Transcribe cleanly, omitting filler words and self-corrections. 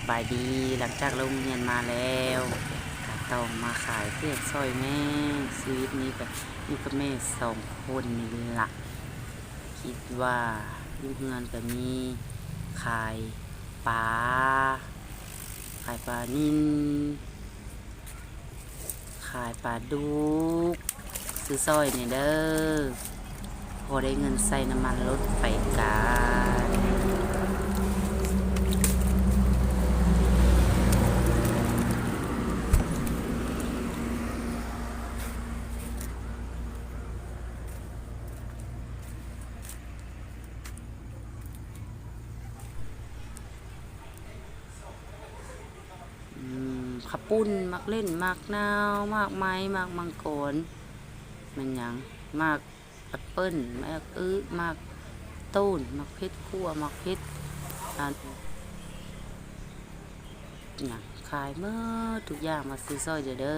บายดีหลังจากลงเรียนมาแล้วก็ต้องมาขายเพื่อซอยแม่ชีวิตนี้ก็อยู่กับแม่2 คนนี่ล่ะคิดว่าอยู่เฮือนก็มีขายปลาขายปลานิ่นขายปลาดุกซื้อซอยนี่เด้อพอได้เงินใส่น้ำมันรถไปกันขับปุ้นมักเล่นมักนาวมากไม้มากมังกรมันหยังมากแอปเปิ้ลมากมากต้นมากเพชรคั่วมากเพชรอันหยังขายเมื่อทุกอย่างมาซื้อซอยเด้อ